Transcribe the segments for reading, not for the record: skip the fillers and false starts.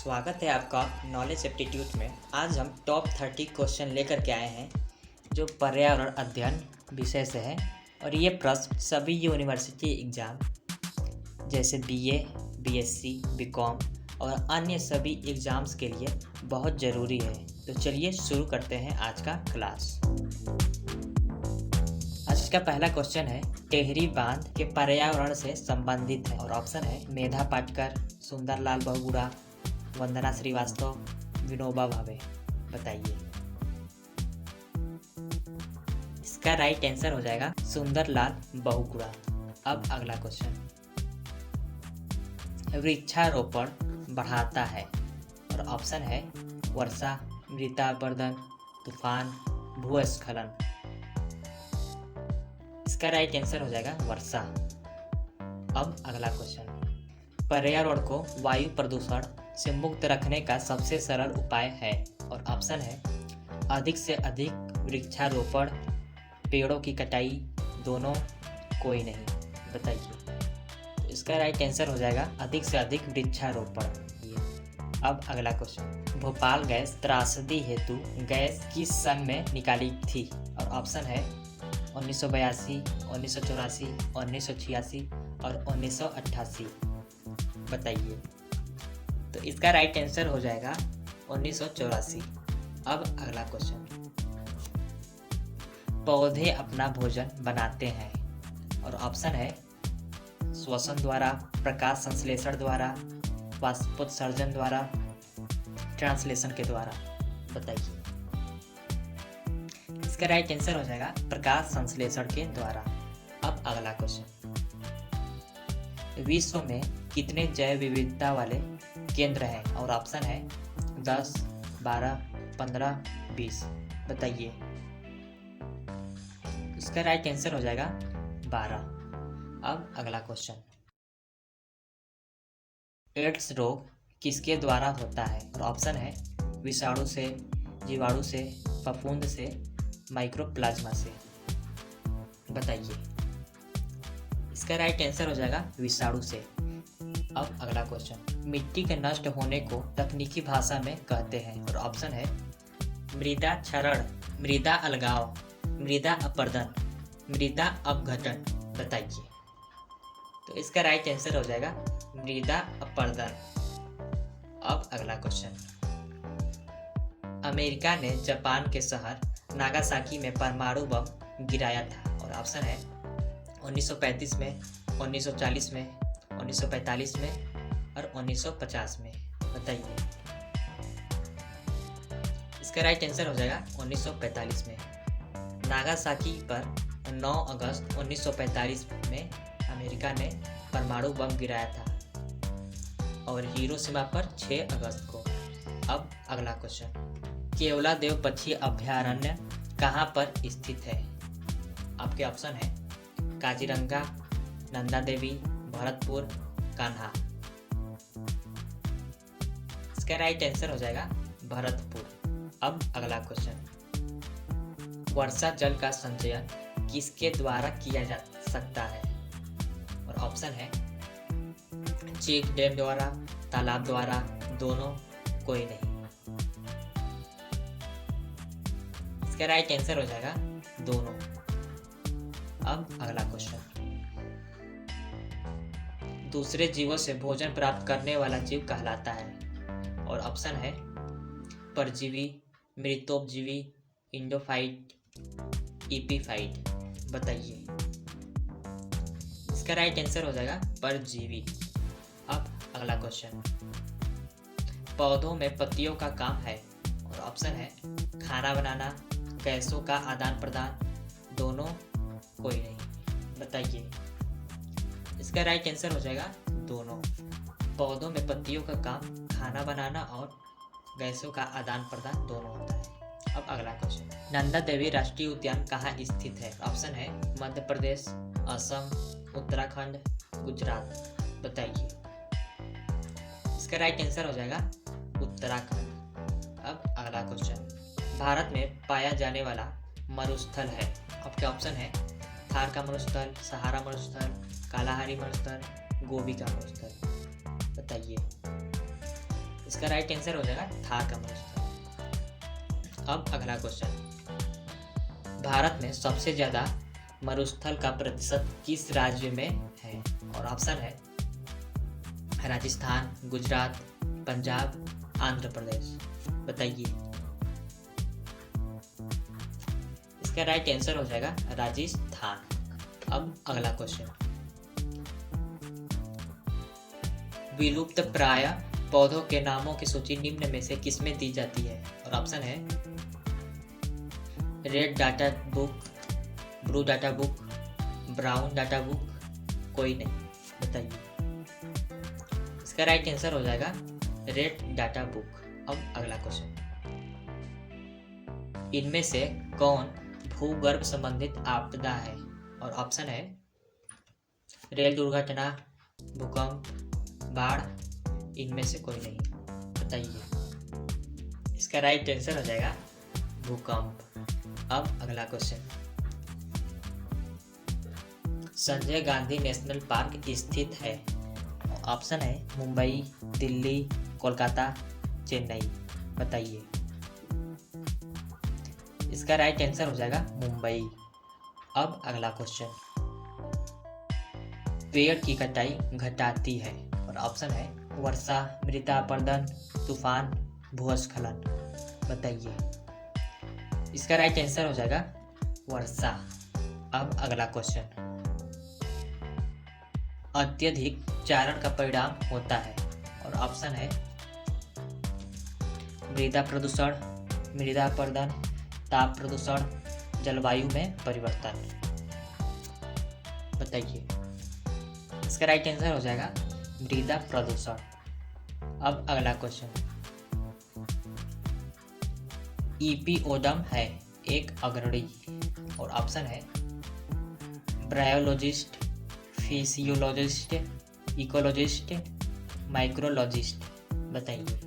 स्वागत है आपका नॉलेज एप्टीट्यूड में। आज हम टॉप 30 क्वेश्चन लेकर के आए हैं जो पर्यावरण अध्ययन विषय से है और ये प्रश्न सभी यूनिवर्सिटी एग्ज़ाम जैसे बीए, बीएससी, बीकॉम और अन्य सभी एग्ज़ाम्स के लिए बहुत ज़रूरी है। तो चलिए शुरू करते हैं आज का क्लास। आज का पहला क्वेश्चन है टेहरी बांध के पर्यावरण से संबंधित है और ऑप्शन है मेधा पाटकर, सुंदरलाल बहुगुणा, वंदना श्रीवास्तव, विनोबा भावे। बताइए। इसका राइट आंसर हो जाएगा सुंदरलाल बहुगुणा। अब अगला क्वेश्चन, वृक्षारोपण बढ़ाता है और ऑप्शन है वर्षा, मृदाअपरदन, तूफान, भूस्खलन। इसका राइट आंसर हो जाएगा वर्षा। अब अगला क्वेश्चन, पर्यावरण को वायु प्रदूषण से मुक्त रखने का सबसे सरल उपाय है और ऑप्शन है अधिक से अधिक वृक्षारोपण, पेड़ों की कटाई, दोनों, कोई नहीं। बताइए। तो इसका राइट आंसर हो जाएगा अधिक से अधिक वृक्षारोपण। अब अगला क्वेश्चन, भोपाल गैस त्रासदी हेतु गैस किस सन में निकाली थी और ऑप्शन है 1982, 1984, 1986 और 1988। बताइए। तो इसका राइट आंसर हो जाएगा 1984। अब अगला क्वेश्चन, पौधे अपना भोजन बनाते हैं और ऑप्शन है श्वसन द्वारा, प्रकाश संश्लेषण द्वारा, वाष्पोत्सर्जन द्वारा, ट्रांसलेशन के द्वारा। बताइए। इसका राइट आंसर हो जाएगा प्रकाश संश्लेषण के द्वारा। अब अगला क्वेश्चन, विश्व में कितने जैव विविधता वाले केंद्र हैं और ऑप्शन है 10, 12, 15, 20। बताइए। इसका राइट आंसर हो जाएगा 12। अब अगला क्वेश्चन, एड्स रोग किसके द्वारा होता है और ऑप्शन है विषाणु से, जीवाणु से, फफूंद से, माइक्रोप्लाज्मा से। बताइए। इसका राइट आंसर हो जाएगा विषाणु से। अब अगला क्वेश्चन, मिट्टी के नष्ट होने को तकनीकी भाषा में कहते हैं और ऑप्शन है मृदा क्षरण, मृदा अलगाव, मृदा अपरदन, मृदा अपघटन। बताइए। तो इसका राइट आंसर हो जाएगा मृदा अपरदन। अब अगला क्वेश्चन, अमेरिका ने जापान के शहर नागासाकी में परमाणु बम गिराया था और ऑप्शन है 1935 में, 1940 में, 1945 में और 1950 में। बताइए। इसका राइट आंसर हो जाएगा 1945 में। नागासाकी पर 9 अगस्त 1945 में अमेरिका ने परमाणु बम गिराया था और हिरोशिमा पर 6 अगस्त को। अब अगला क्वेश्चन, केवलादेव पक्षी अभयारण्य कहाँ पर स्थित है? आपके ऑप्शन है काजीरंगा, नंदा देवी, भरतपुर, कान्हा। इसका राइट आंसर हो जाएगा भरतपुर। अब अगला क्वेश्चन, वर्षा जल का संचयन किसके द्वारा किया जा सकता है और ऑप्शन है चेक डैम द्वारा, तालाब द्वारा, दोनों, कोई नहीं। इसका राइट आंसर हो जाएगा दोनों। अब अगला क्वेश्चन, दूसरे जीवों से भोजन प्राप्त करने वाला जीव कहलाता है और ऑप्शन है परजीवी, मृतोपजीवी, इंडोफाइट, इपीफाइट। बताइए। इसका राइट आंसर हो जाएगा परजीवी। अब अगला क्वेश्चन, पौधों में पत्तियों का काम है और ऑप्शन है खाना बनाना, गैसों का आदान प्रदान, दोनों, कोई नहीं। बताइए। इसका राइट आंसर हो जाएगा दोनों। पौधों में पत्तियों का काम खाना बनाना और गैसों का आदान प्रदान दोनों होता है। अब अगला क्वेश्चन, नंदा देवी राष्ट्रीय उद्यान कहाँ स्थित है? ऑप्शन है मध्य प्रदेश, असम, उत्तराखंड, गुजरात। बताइए। इसका राइट आंसर हो जाएगा उत्तराखंड। अब अगला क्वेश्चन, भारत में पाया जाने वाला मरुस्थल है। आपके ऑप्शन है थार का मरुस्थल, सहारा मरुस्थल, कालाहारी मरुस्थल, गोबी का मरुस्थल। बताइए। इसका राइट आंसर हो जाएगा थार का मरुस्थल। अब अगला क्वेश्चन, भारत में सबसे ज्यादा मरुस्थल का प्रतिशत किस राज्य में है? और ऑप्शन है राजस्थान, गुजरात, पंजाब, आंध्र प्रदेश। बताइए। इसका राइट आंसर हो जाएगा राजस्थान। अब अगला क्वेश्चन, विलुप्त प्राय पौधों के नामों की सूची निम्न में से किसमें दी जाती है? और ऑप्शन है red data book, blue data book, brown data book, कोई नहीं। बताइए। इसका राइट आंसर हो जाएगा रेड डाटा बुक। अब अगला क्वेश्चन, इनमें से कौन भूगर्भ संबंधित आपदा है? और ऑप्शन है रेल दुर्घटना, भूकंप, बाढ़, इनमें से कोई नहीं। बताइए। इसका राइट आंसर हो जाएगा भूकंप। अब अगला question, Sanjay Gandhi national park स्थित है? ऑप्शन है मुंबई, दिल्ली, कोलकाता, चेन्नई। बताइए। इसका राइट आंसर हो जाएगा मुंबई। अब अगला क्वेश्चन, पेड़ की कटाई घटाती है? और ऑप्शन है वर्षा, मृदा अपरदन, तूफान, भूस्खलन। बताइए। इसका राइट आंसर हो जाएगा वर्षा। अब अगला क्वेश्चन, अत्यधिक चारण का परिणाम होता है? और ऑप्शन है मृदा प्रदूषण, मृदा अपरदन, ताप प्रदूषण, जलवायु में परिवर्तन। बताइए। इसका राइट आंसर हो जाएगा मृदा प्रदूषण। अब अगला क्वेश्चन, ईपीओडम है एक अग्रणी? और ऑप्शन है ब्रायोलॉजिस्ट, फिजियोलॉजिस्ट, इकोलॉजिस्ट, माइक्रोलॉजिस्ट। बताइए।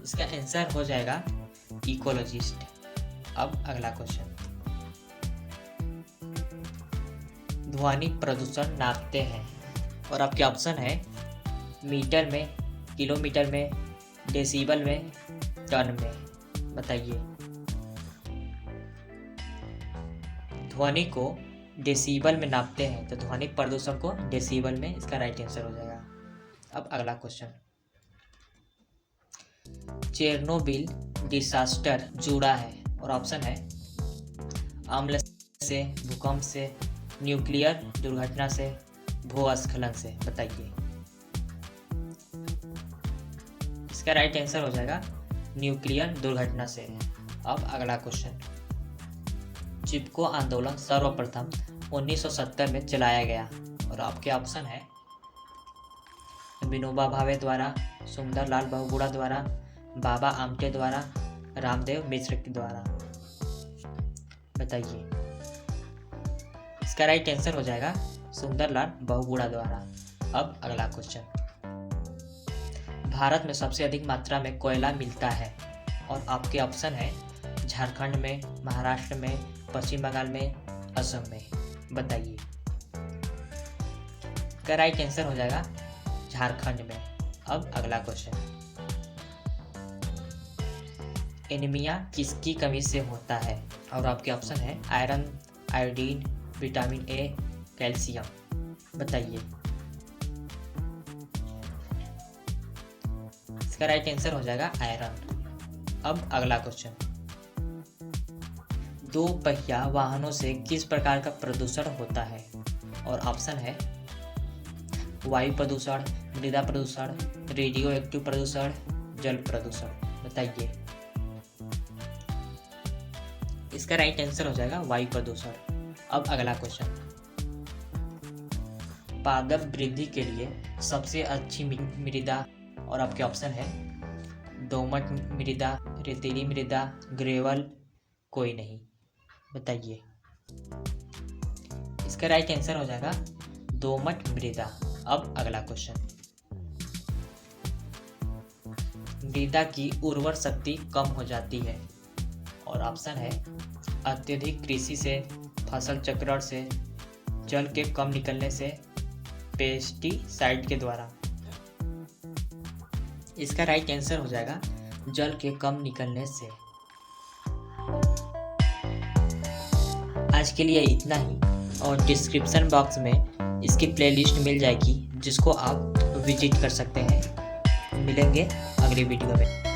इसका आंसर हो जाएगा इकोलॉजिस्ट। अब अगला क्वेश्चन, ध्वनि प्रदूषण नापते हैं? और आपके ऑप्शन है मीटर में, किलोमीटर में, डेसिबल में, टन में। बताइए। ध्वनि को डेसिबल में नापते हैं तो ध्वनि प्रदूषण को डेसिबल में, इसका राइट आंसर हो जाएगा। अब अगला क्वेश्चन, चेरनोबिल डिसास्टर जुड़ा है? और ऑप्शन है अम्ल से, भूकंप से, न्यूक्लियर दुर्घटना से, भूस्खलन से। बताइए। इसका राइट आंसर हो जाएगा न्यूक्लियर दुर्घटना से। अब अगला क्वेश्चन, चिपको आंदोलन सर्वप्रथम 1970 में चलाया गया? और आपके ऑप्शन है विनोबा भावे द्वारा, सुंदरलाल बहुगुणा द्वारा, बाबा आमटे द्वारा, रामदेव मिश्र के द्वारा। बताइए। इसका राइट आंसर हो जाएगा सुंदरलाल बहुगुणा द्वारा। अब अगला क्वेश्चन, भारत में सबसे अधिक मात्रा में कोयला मिलता है? और आपके ऑप्शन है झारखंड में, महाराष्ट्र में, पश्चिम बंगाल में, असम में। बताइए। इसका राइट आंसर हो जाएगा झारखंड में। अब अगला क्वेश्चन, एनीमिया किसकी कमी से होता है? और आपके ऑप्शन है iron, iodine, vitamin A, calcium. बताइए। इसका राइट आंसर हो जाएगा आयरन। अब अगला क्वेश्चन, दो पहिया वाहनों से किस प्रकार का प्रदूषण होता है? और ऑप्शन है वायु प्रदूषण, मृदा प्रदूषण, रेडियो एक्टिव प्रदूषण, जल प्रदूषण। बताइए। इसका राइट आंसर हो जाएगा वायु प्रदूषण। अब अगला क्वेश्चन, पादप वृद्धि के लिए सबसे अच्छी मृदा? और आपके ऑप्शन है दोमट मृदा, रेतीली मृदा, ग्रेवल, कोई नहीं। बताइए। इसका राइट आंसर हो जाएगा दोमट मृदा। अब अगला क्वेश्चन, मृदा की उर्वर शक्ति कम हो जाती है? और ऑप्शन है अत्यधिक कृषि से, फसल चक्रण से, जल के कम निकलने से, पेस्टिसाइड के द्वारा। इसका राइट आंसर हो जाएगा जल के कम निकलने से। आज के लिए इतना ही, और डिस्क्रिप्शन बॉक्स में इसकी प्लेलिस्ट मिल जाएगी जिसको आप विजिट कर सकते हैं। मिलेंगे अगली वीडियो में।